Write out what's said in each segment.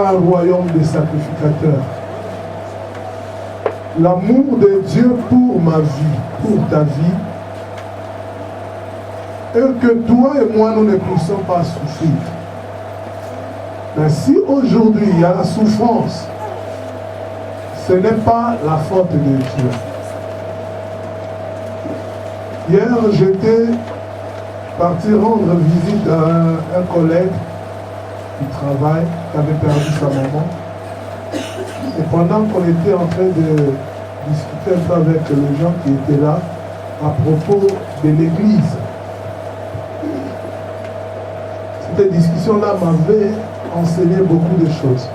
un royaume de sacrificateurs. L'amour de Dieu pour ma vie, pour ta vie, et que toi et moi, nous ne puissions pas souffrir. Mais si aujourd'hui il y a la souffrance, ce n'est pas la faute de Dieu. Hier, j'étais parti rendre visite à un collègue qui travaille, qui avait perdu sa maman. Et pendant qu'on était en train de discuter un peu avec les gens qui étaient là, à propos de l'église, cette discussion-là m'avait enseigné beaucoup de choses.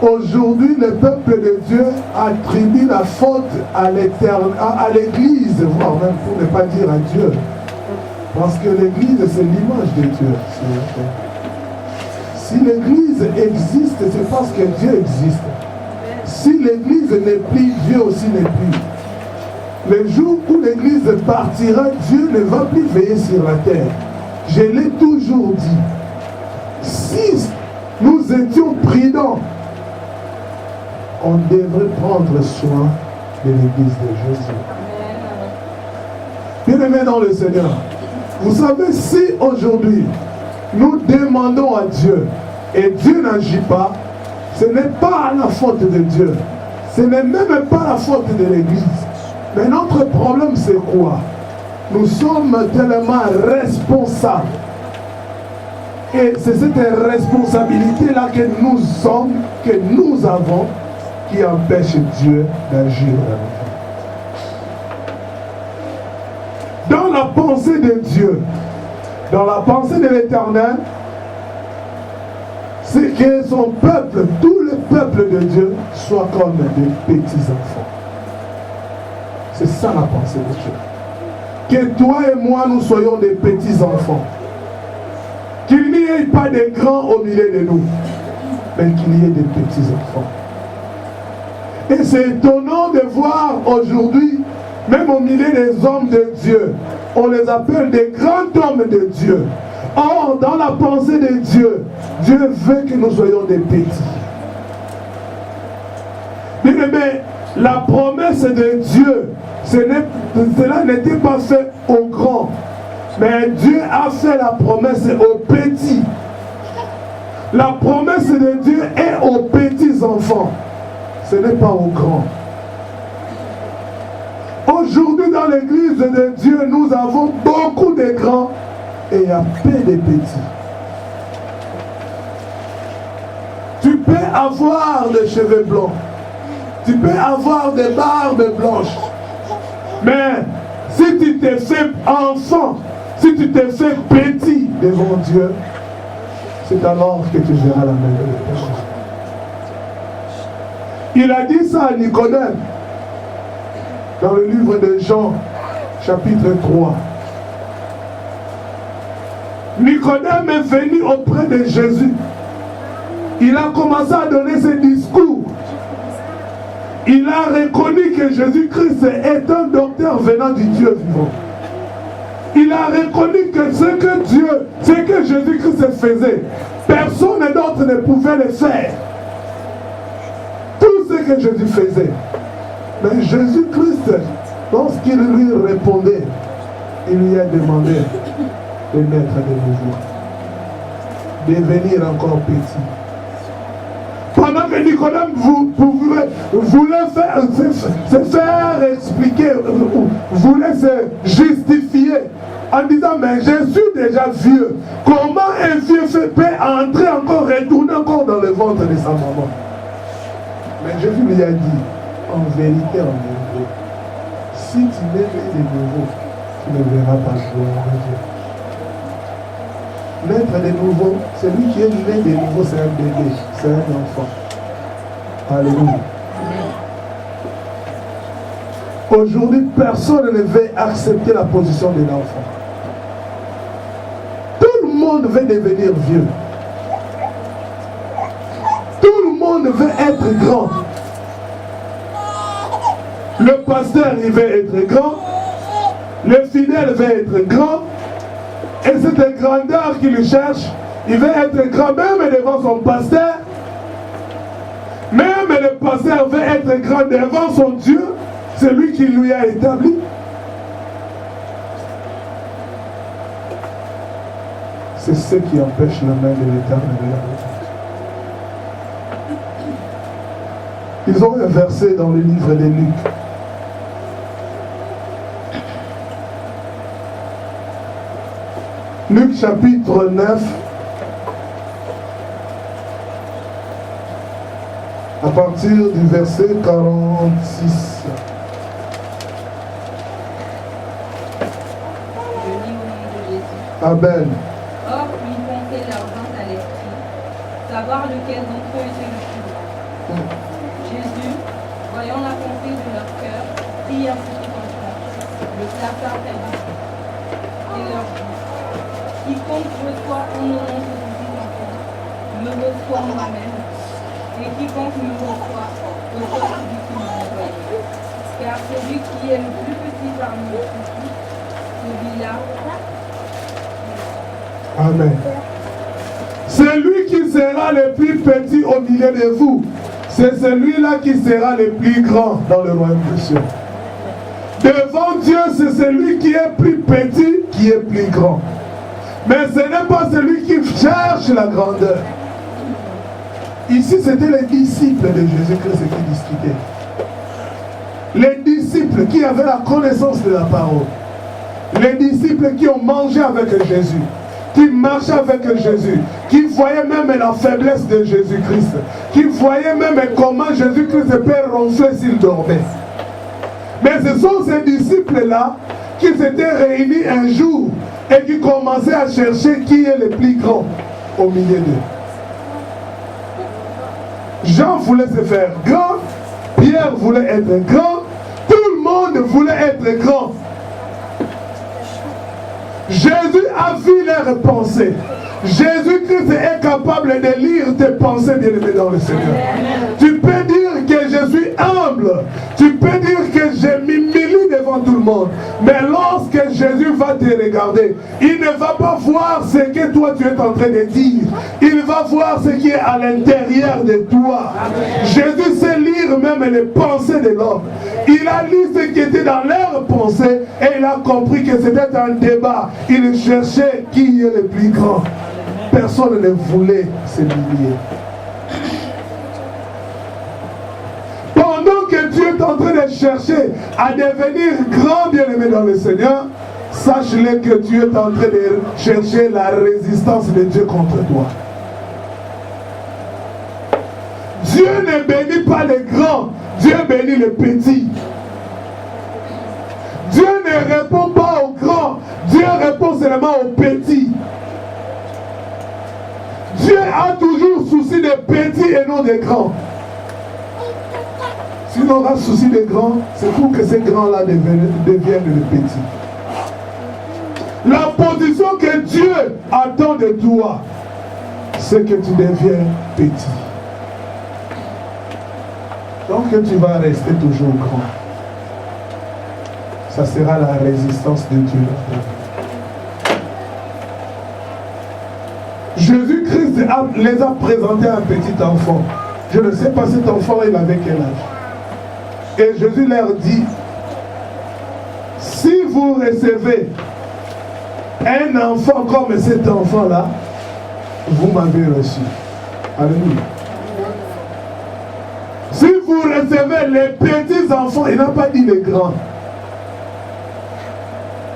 Aujourd'hui, le peuple de Dieu attribue la faute à l'église, voire même pour ne pas dire à Dieu. Parce que l'église, c'est l'image de Dieu. Si l'église existe, c'est parce que Dieu existe. Si l'église n'est plus, Dieu aussi n'est plus. Le jour où l'église partira, Dieu ne va plus veiller sur la terre. Je l'ai toujours dit. Si nous étions prudents, on devrait prendre soin de l'église de Jésus. Bien-aimés dans le Seigneur, vous savez, si aujourd'hui nous demandons à Dieu et Dieu n'agit pas, ce n'est pas la faute de Dieu. Ce n'est même pas la faute de l'église. Mais notre problème, c'est quoi? Nous sommes tellement responsables. Et c'est cette responsabilité-là que nous avons, qui empêche Dieu d'agir dans nos vies. Dans la pensée de Dieu, dans la pensée de l'Éternel, c'est que son peuple, tout le peuple de Dieu, soit comme des petits-enfants. C'est ça la pensée de Dieu. Que toi et moi, nous soyons des petits-enfants. Qu'il n'y ait pas de grands au milieu de nous, mais qu'il y ait des petits-enfants. Et c'est étonnant de voir aujourd'hui, même au milieu des hommes de Dieu, on les appelle des grands hommes de Dieu. Or, dans la pensée de Dieu, Dieu veut que nous soyons des petits. Mais la promesse de Dieu, cela n'était pas fait aux grands. Mais Dieu a fait la promesse aux petits. La promesse de Dieu est aux petits enfants. Ce n'est pas aux grands. Aujourd'hui, dans l'église de Dieu, nous avons beaucoup de grands et il y a peu de petits. Tu peux avoir des cheveux blancs. Tu peux avoir des barbes blanches. Mais si tu te fais enfant, si tu te fais petit devant Dieu, c'est alors que tu verras la main de Dieu. Il a dit ça à Nicodème dans le livre de Jean, chapitre 3. Nicodème est venu auprès de Jésus. Il a commencé à donner ses discours. Il a reconnu que Jésus-Christ est un docteur venant du Dieu vivant. Il a reconnu que ce que Jésus-Christ faisait, personne d'autre ne pouvait le faire. Tout ce que Jésus faisait. Mais Jésus-Christ, lorsqu'il lui répondait, il lui a demandé de naître de nouveau, devenir encore petit. Pendant que Nicodème voulait se faire expliquer, voulait se justifier en disant, mais je suis déjà vieux. Comment un vieux peut entrer encore, retourner encore dans le ventre de sa maman? Mais Jésus lui a dit, en vérité, si tu n'es né de nouveau, tu ne verras pas la gloire de Dieu. Naître de nouveau, celui qui est né de nouveau, c'est un bébé, c'est un enfant. Alléluia. Aujourd'hui, personne ne veut accepter la position de l'enfant. Tout le monde veut devenir vieux. Tout le monde veut être grand. Le pasteur, il veut être grand. Le fidèle veut être grand. Et cette grandeur qu'il cherche, Il veut être grand même devant son pasteur. Même le pasteur veut être grand devant son Dieu, celui qui lui a établi. C'est ce qui empêche la main de l'Éternel de la retraite. Ils ont un verset dans le livre de Luc. Luc chapitre 9. À partir du verset 46. Je lis au nom de Jésus. Amen. Or, une pensée leur vint à l'esprit, savoir lequel d'entre eux était le plus grand. Jésus, voyant la pensée de leur cœur, prit un petit enfant, le plaça près de lui, et leur dit, quiconque reçoit en mon nom ce petit enfant, me reçoit moi-même, et quiconque me reçoit, reçoit celui qui m'a envoyé. Car celui qui est le plus petit parmi les petits, celui-là. Amen. Celui qui sera le plus petit au milieu de vous, c'est celui-là qui sera le plus grand dans le royaume des cieux. Devant Dieu, c'est celui qui est plus petit qui est plus grand. Mais ce n'est pas celui qui cherche la grandeur. Ici, c'était les disciples de Jésus-Christ qui discutaient. Les disciples qui avaient la connaissance de la parole. Les disciples qui ont mangé avec Jésus, qui marchaient avec Jésus, qui voyaient même la faiblesse de Jésus-Christ, qui voyaient même comment Jésus-Christ peut ronfler s'il dormait. Mais ce sont ces disciples-là qui s'étaient réunis un jour et qui commençaient à chercher qui est le plus grand au milieu d'eux. Jean voulait se faire grand, Pierre voulait être grand, tout le monde voulait être grand. Jésus a vu leurs pensées. Jésus-Christ est capable de lire tes pensées, bien-aimés dans le Seigneur. Tu peux dire que je suis humble. Tu peux dire que je m'humilie devant tout le monde. Mais lorsque Jésus va te regarder, il ne va pas voir ce que toi tu es en train de dire. Il va voir ce qui est à l'intérieur de toi. Jésus sait lire même les pensées de l'homme. Il a lu ce qui était dans leurs pensées et il a compris que c'était un débat. Il cherchait qui est le plus grand. Personne ne voulait s'humilier. Pendant que Dieu est en train de chercher à devenir grand bien-aimé dans le Seigneur, sache-le que Dieu est en train de chercher la résistance de Dieu contre toi. Dieu ne bénit pas les grands, Dieu bénit les petits. Dieu ne répond pas aux grands, Dieu répond seulement aux petits. Dieu a toujours souci des petits et non des grands. S'il aura souci des grands, c'est pour que ces grands-là deviennent les petits. La position que Dieu attend de toi, c'est que tu deviens petit. Donc tu vas rester toujours grand. Ça sera la résistance de Dieu. Jésus-Christ les a présentés à un petit enfant. Je ne sais pas cet enfant il avait quel âge. Et Jésus leur dit, si vous recevez un enfant comme cet enfant-là, vous m'avez reçu. Alléluia. Si vous recevez les petits enfants, il n'a pas dit les grands.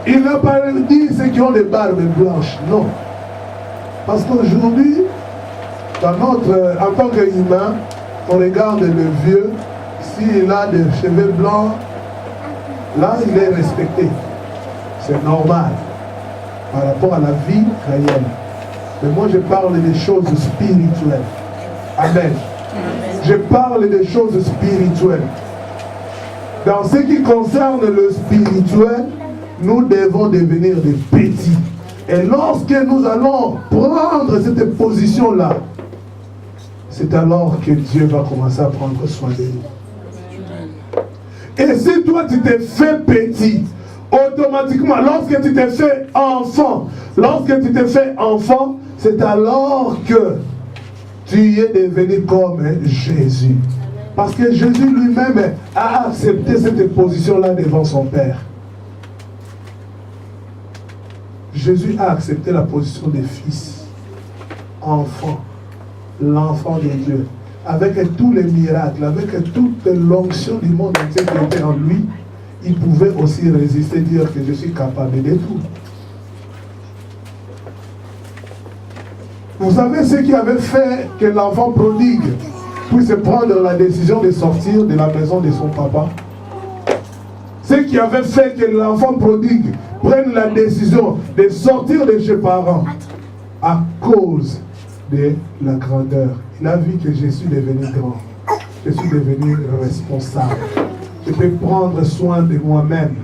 Il n'a pas dit ceux qui ont des barbes blanches. Non. Parce qu'aujourd'hui, en tant qu'humain, on regarde le vieux, s'il a des cheveux blancs, là il est respecté. C'est normal par rapport à la vie réelle. Mais moi je parle des choses spirituelles. Amen. Je parle des choses spirituelles. Dans ce qui concerne le spirituel, nous devons devenir des petits. Et lorsque nous allons prendre cette position-là, c'est alors que Dieu va commencer à prendre soin de nous. Et si toi tu t'es fait petit, automatiquement, lorsque tu t'es fait enfant, c'est alors que tu es devenu comme Jésus. Parce que Jésus lui-même a accepté cette position-là devant son Père. Jésus a accepté la position de fils, enfant, l'enfant de Dieu. Avec tous les miracles, avec toute l'onction du monde entier qui était en lui, il pouvait aussi résister, dire que je suis capable de tout. Vous savez ce qui avait fait que l'enfant prodigue puisse prendre la décision de sortir de la maison de son papa? Ce qui avait fait que l'enfant prodigue prenne la décision de sortir de ses parents à cause de la grandeur. Il a vu que je suis devenu grand. Je suis devenu responsable. Je peux prendre soin de moi-même.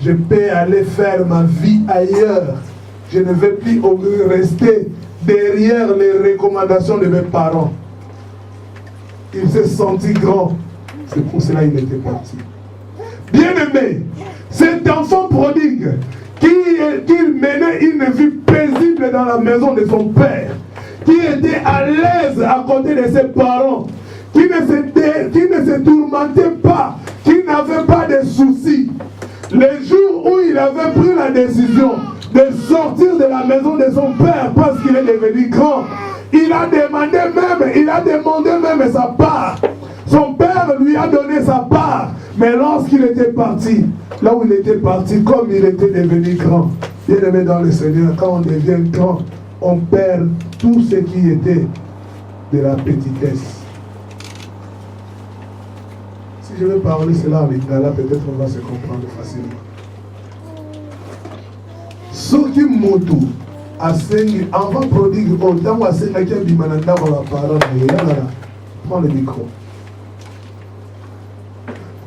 Je peux aller faire ma vie ailleurs. Je ne vais plus rester derrière les recommandations de mes parents. Il s'est senti grand. C'est pour cela qu'il était parti. Bien-aimé, cet enfant prodigue qui menait une vie paisible dans la maison de son père, qui était à l'aise à côté de ses parents, qui ne se tourmentait pas, qui n'avait pas de soucis. Le jour où il avait pris la décision de sortir de la maison de son père parce qu'il est devenu grand, il a demandé même sa part. Son père lui a donné sa part. Mais lorsqu'il était parti, là où il était parti, comme il était devenu grand, bien aimé dans le Seigneur, quand on devient grand, on perd tout ce qui était de la petitesse. Si je vais parler cela en lingala, peut-être on va se comprendre facilement. Soki motu asengi enfant prodigue autant asengaki abimana ndako ya parole na ye. Prends le micro.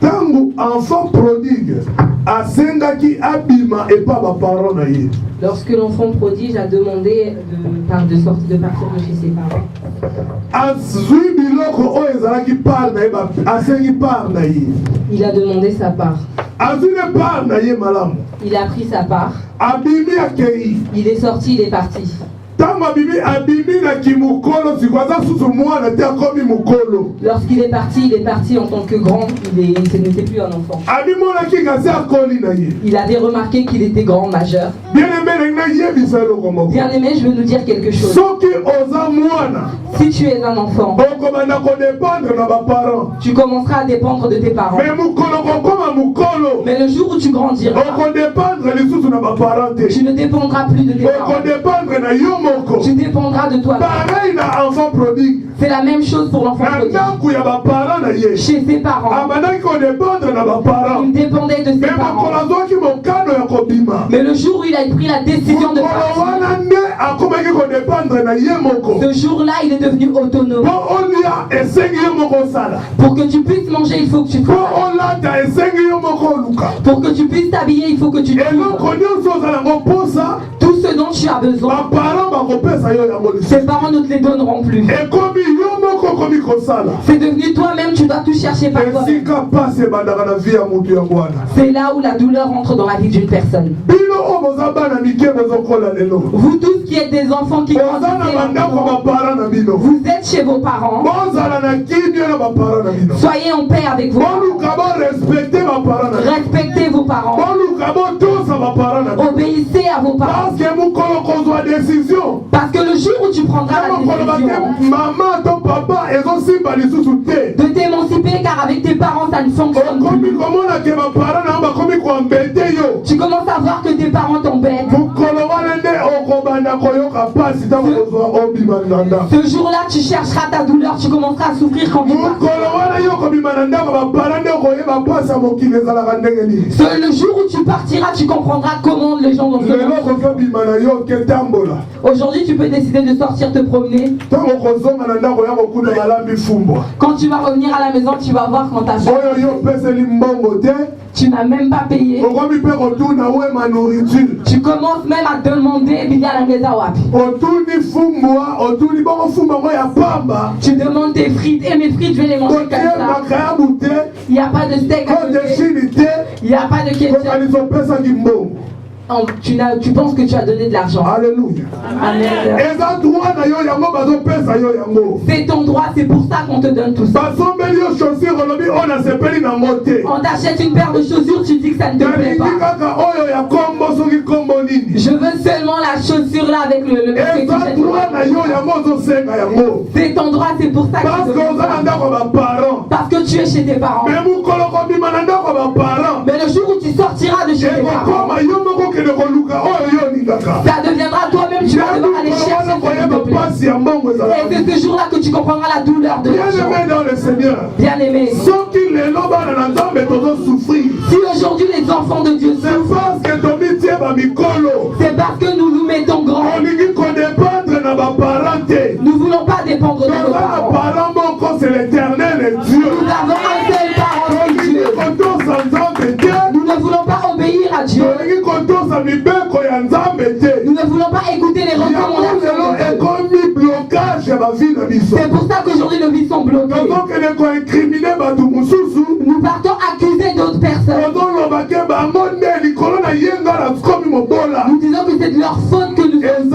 Tango enfant prodigue asengaki abima et pas ma parole na ye. Lorsque l'enfant prodige a demandé de partir de chez ses parents, il a demandé sa part. Il a pris sa part. Il est sorti, il est parti. Lorsqu'il est parti en tant que grand, ce n'était plus un enfant. Il avait remarqué qu'il était grand, majeur. Bien aimé, je veux nous dire quelque chose. Si tu es un enfant, tu commenceras à dépendre de tes parents. Mais le jour où tu grandiras, tu ne dépendras plus de tes parents. Tu dépendras de toi. C'est la même chose pour l'enfant prodigue. Chez ses parents, il dépendait de ses parents. Mais le jour où il a pris la décision de partir, ce jour-là, il est devenu autonome. Pour que tu puisses manger, il faut que tu travailles. Pour que tu puisses t'habiller, il faut que tu trouves. Tout ce dont tu as besoin, tes parents ne te les donneront plus. C'est devenu toi-même, tu dois tout chercher par toi-même. C'est là où la douleur entre dans la vie d'une personne. Vous tous qui êtes des enfants qui grandissent, vous êtes chez vos parents. Soyez en paix avec vos parents. Respectez vos parents. Obéissez à vos parents. Parce que le jour où tu prendras la décision de t'émanciper, car avec tes parents ça ne fonctionne plus, tu commences à voir que tes parents t'embêtent. Ce jour-là, tu chercheras ta douleur, tu commenceras à souffrir quand tu partiras. Le jour où tu partiras, tu comprendras comment les gens vont se comporter. Aujourd'hui, tu peux décider de sortir te promener. Quand tu vas revenir à la maison, tu vas voir quand t'as fait. Tu n'as même pas payé. Tu commences même à demander tu demandes des frites. Et mes frites, je vais les manger comme ça. Il n'y a pas de steak à côté. Il n'y a pas de ketchup. tu penses que tu as donné de l'argent. Alléluia. Amen. C'est ton droit, c'est pour ça qu'on te donne tout ça. On t'achète une paire de chaussures, tu dis que ça ne te plaît pas. Je veux seulement la chaussure là avec le c'est ton droit, c'est pour ça que parce que tu es chez tes parents. Mais le jour où tu sortiras de chez tes parents, ça deviendra toi-même, tu vas devoir aller chercher ce qui te plaît. Et c'est ce jour-là que tu comprendras la douleur de l'argent. Bien aimé, si aujourd'hui les enfants de Dieu souffrent, c'est parce que nous nous mettons grand. Nous ne voulons pas dépendre de nos parents. C'est l'éternel et Dieu. Nous avons un seul parent, Dieu. Nous ne voulons pas obéir à Dieu. Nous ne voulons pas écouter les recommandations. C'est pour ça qu'aujourd'hui nos vies sont bloquées. Nous partons accuser d'autres personnes. Nous disons que c'est de leur faute que nous sommes.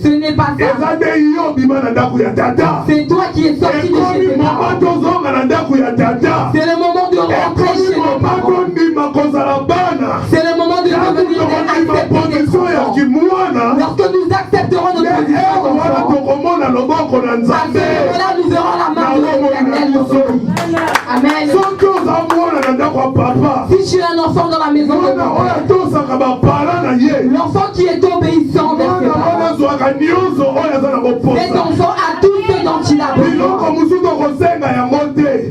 Ce n'est pas ça. C'est toi qui es sorti de chez tes parents. C'est le moment de rentrer chez nos parents. C'est le moment de devenir accepter des enfants. Lorsque nous accepterons notre position d'enfant, à ce moment-là, nous verrons la main de l'Éternel dans nos vies. Amen. Si tu es un enfant dans la maison de ton père, l'enfant qui est obéissant vers ses parents, cet enfant a tout ce dont il a besoin.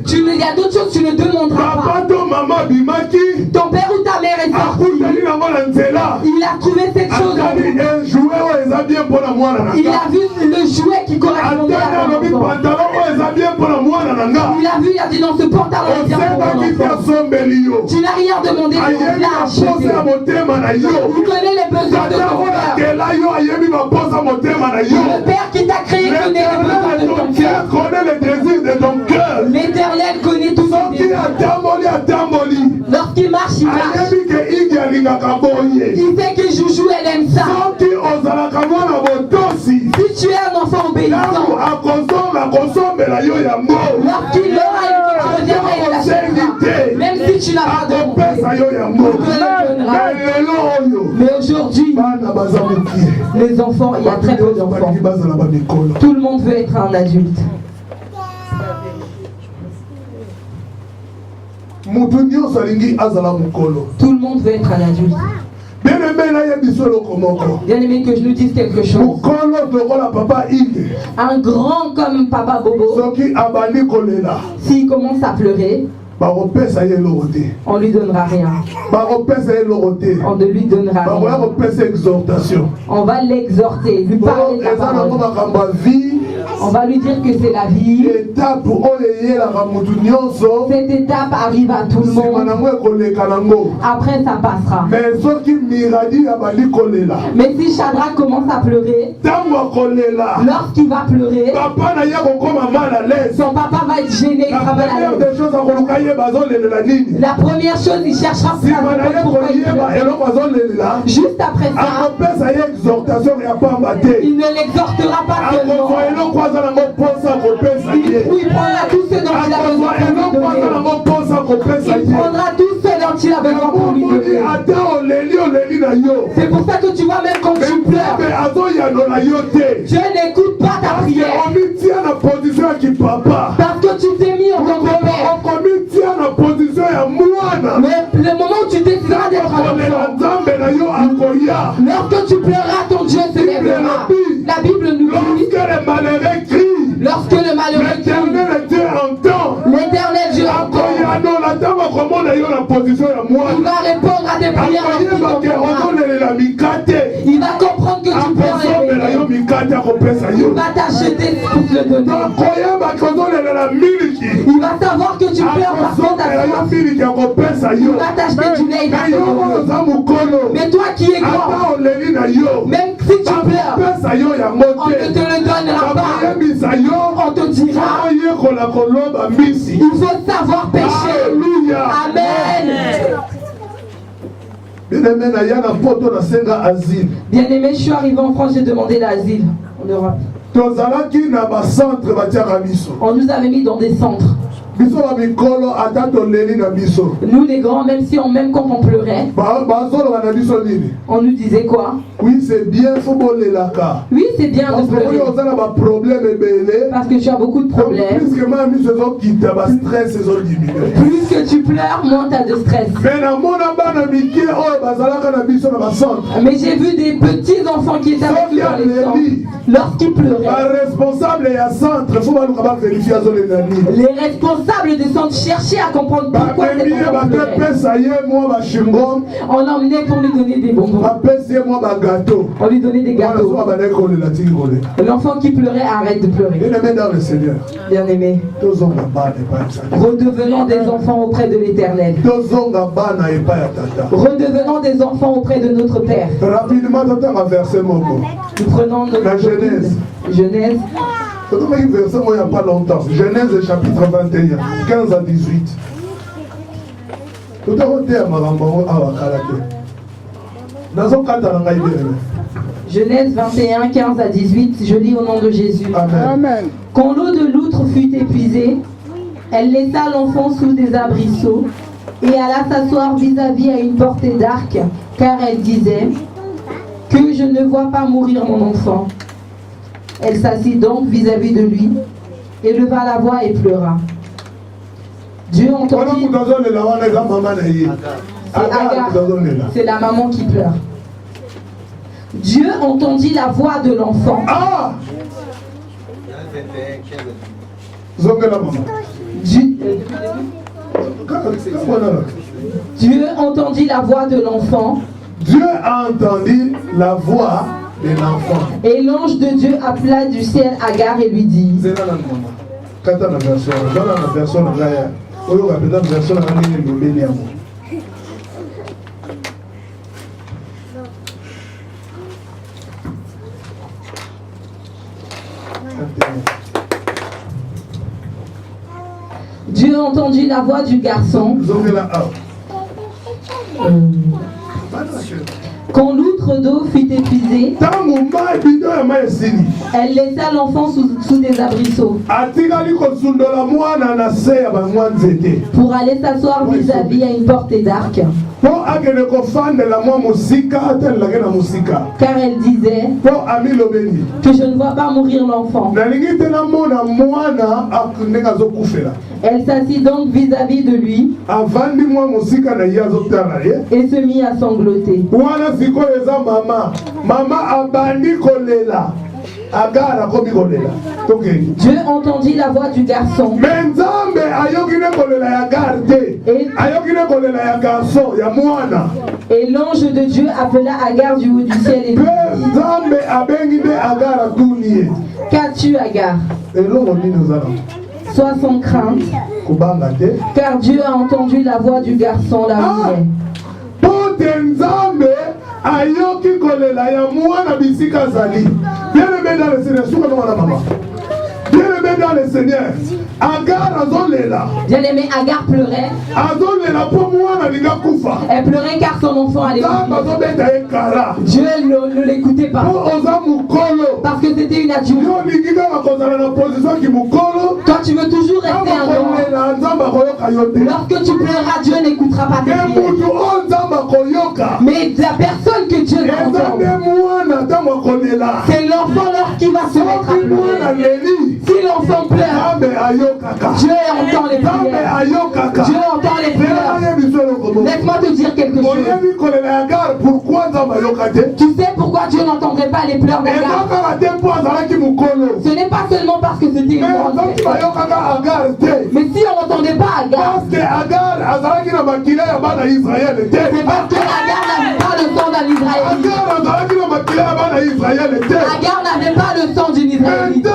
Il y a d'autres choses que tu ne demanderas pas. Ton père ou ta mère est sorti. Il a trouvé cette chose en lui. Il a vu le jouet qui correspondait à l'enfant. Il a vu, il a dit non, ce pantalon est bien pour mon enfant. Tu n'as rien demandé, tu l'as acheté. Il connaît les besoins de ton cœur. Le Père qui t'a créé connaît les besoins de ton cœur. L'Éternel connaît tous tes désirs. Lorsqu'il marche, il marche. Il sait que Joujou, elle aime ça. Si tu es un enfant obéissant, lorsqu'il aura une reviendra, il l'achètera. Même si tu n'as pas demandé, il te le donnera. Mais aujourd'hui, les enfants, il y a très peu d'enfants. Tout le monde veut être un adulte. Tout le monde veut être un adulte. Bien aimé, que je nous dise quelque chose. Un grand comme Papa Bobo, s'il commence à pleurer, on lui donnera rien. On ne lui donnera rien. On va l'exhorter, lui parler de la parole. On va lui dire que c'est la vie. Cette étape arrive à tout le monde. Après, ça passera. Mais si Shadrach commence à pleurer, lorsqu'il va pleurer, son papa va être gêné, il sera mal à l'aise. La première chose, il cherchera pourquoi il pleure. Juste après ça, il ne l'exhortera pas seulement. Il prendra tout ce dont il a besoin pour lui donner. Il prendra tout ce dont il a besoin pour lui donner. C'est pour ça que tu vois, même quand tu pleures, Dieu n'écoute pas ta prière. Parce que tu t'es mis en tant que père. Mais le moment où tu décideras d'être un enfant, lorsque tu pleureras, ton Dieu se lèvera. La Bible nous dit, lorsque le malheureux crie, l'Éternel Dieu entend. Il va répondre à tes prières. Il va comprendre que tu pleures. Il va t'acheter pour te le donner. Il va savoir que tu pleures parce que ta soif. Il va t'acheter du lait. Il va te donner. Mais toi qui es grand, même si tu pleures, on ne te le donnera pas. On te dira, il faut savoir pécher. Amen. Bien-aimé, je suis arrivé en France, j'ai demandé l'asile en Europe. On nous avait mis dans des centres. Nous les grands, même si même quand on pleurait, on nous disait quoi? Oui, c'est bien, oui, c'est bien de pleurer. Parce que tu as beaucoup de problèmes. Plus que tu pleures, moins tu as de stress. Mais j'ai vu des petits enfants qui étaient avec nous dans les centres. Lorsqu'ils pleuraient, les responsables des centres cherchaient à comprendre pourquoi cet enfant pleurait. On l'emmenait pour lui donner des bonbons. On lui donnait des gâteaux. L'enfant qui pleurait arrête de pleurer. Bien-aimé, redevenons des enfants auprès de l'Éternel. Redevenons des enfants auprès de notre Père. Rapidement, nous prenons notre Genèse. Genèse. Il n'y a pas longtemps. Genèse chapitre 21, 15 à 18. Genèse 21, 15 à 18, je lis au nom de Jésus. Amen. Quand l'eau de l'outre fut épuisée, elle laissa l'enfant sous des arbrisseaux et alla s'asseoir vis-à-vis à une portée d'arc, car elle disait que je ne vois pas mourir mon enfant. Elle s'assit donc vis-à-vis de lui, éleva la voix et pleura. Dieu entendit. C'est la maman qui pleure. Dieu entendit la voix de l'enfant. Ah! Dieu entendit la voix de l'enfant. Dieu a entendu la voix de l'enfant. Et l'ange de Dieu appela du ciel Agar et lui dit. Dieu entendit la voix du garçon. Quand l'outre d'eau fut épuisée, elle laissa l'enfant sous des arbrisseaux pour aller s'asseoir vis-à-vis à une portée d'arc. Car elle disait que je ne vois pas mourir l'enfant. Elle s'assit donc vis-à-vis de lui et se mit à sangloter. Dieu entendit la voix du garçon. Et l'ange de Dieu appela Agar du haut du ciel et dit: Qu'as-tu, Agar? Sois sans crainte, car Dieu a entendu la voix du garçon là où il est. Bien-aimé dans le Seigneur, Agar azolela. Bien-aimé, Agar pleurait. Elle pleurait car son enfant allait mourir. Dieu ne l'écoutait pas. Parce que c'était une adulte. Toi, tu veux toujours rester un homme. Lorsque tu pleuras, Dieu n'écoutera pas tes prières. Mais la personne que Dieu entend, c'est l'enfant lorsqu'il va se mettre à pleurer. Si l'enfant pleure, Dieu entend les prières. Dieu entend les prières. Laisse-moi te dire quelque chose. Tu sais pourquoi Dieu n'entendrait pas les pleurs d'Agar? Ce n'est pas seulement parce que c'était une grande fête. Mais si on n'entendait pas Agar, c'est parce que Agar n'avait pas le sang d'un Israélite. Agar n'avait pas le sang d'une Israélite.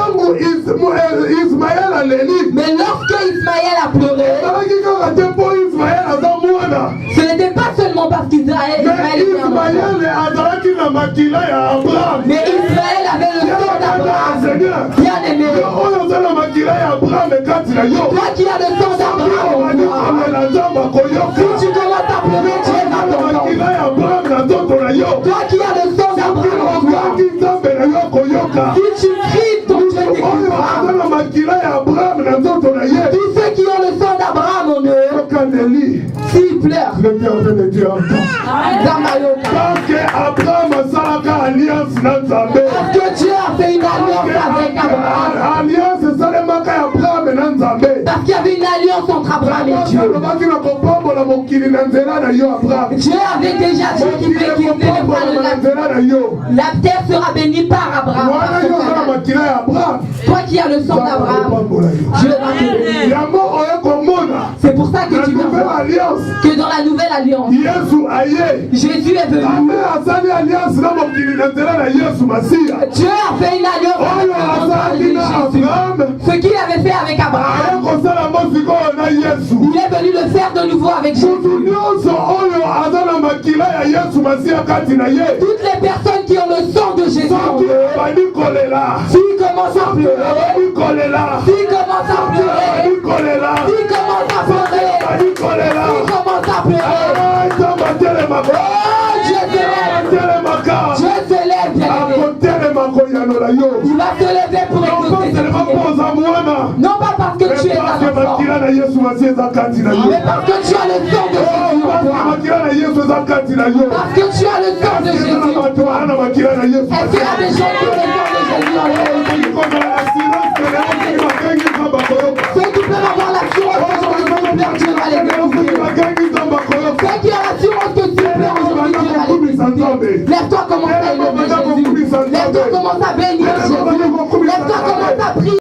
Mais lorsque Ismaël a pleuré, ce n'était pas seulement parce qu'Israël était un enfant. Mais Israël avait le sang d'Abraham. Bien aimé. Toi qui as le sang d'Abraham, si tu commences à pleurer, Dieu va t'entendre. tu frites ton Dieu t'écoutera. Tous ceux qui ont le sang d'Abraham en eux, s'ils pleurent, parce que Dieu a fait une alliance avec Abraham. Parce qu'il y avait une alliance entre Abraham et Dieu. Dieu avait déjà dit qu'il venait prendre la terre sera bénie par Abraham. Toi qui as le sang d'Abraham, Dieu va te bénir. C'est pour ça que tu vas voir que dans la nouvelle alliance, Jésus est venu. Dieu a fait une alliance avec Jésus. Ce qu'il avait fait avec Abraham, il est venu le faire de nouveau avec Jésus. Toutes les personnes qui ont le sang de Jésus, s'ils commencent à pleurer, s'ils commencent à pleurer, s'ils commencent à pleurer, s'ils commencent à pleurer, Dieu se lève, bien-aimé. Il va se lever pour écouter tes prières. Non pas parce que tu es un enfant, mais parce que tu as le sang de Jésus en toi. Parce que tu as le sang de Jésus en toi. Est-ce qu'il y a des gens qui ont le sang de Jésus en eux? Ceux qui peuvent avoir l'assurance que aujourd'hui Dieu va les bénir. Ceux qui ont l'assurance que tu pleures aujourd'hui Dieu va les bénir. Lève-toi, commence à élever Jésus. Lève-toi, commence à bénir Jésus. Lève-toi, commence à prier.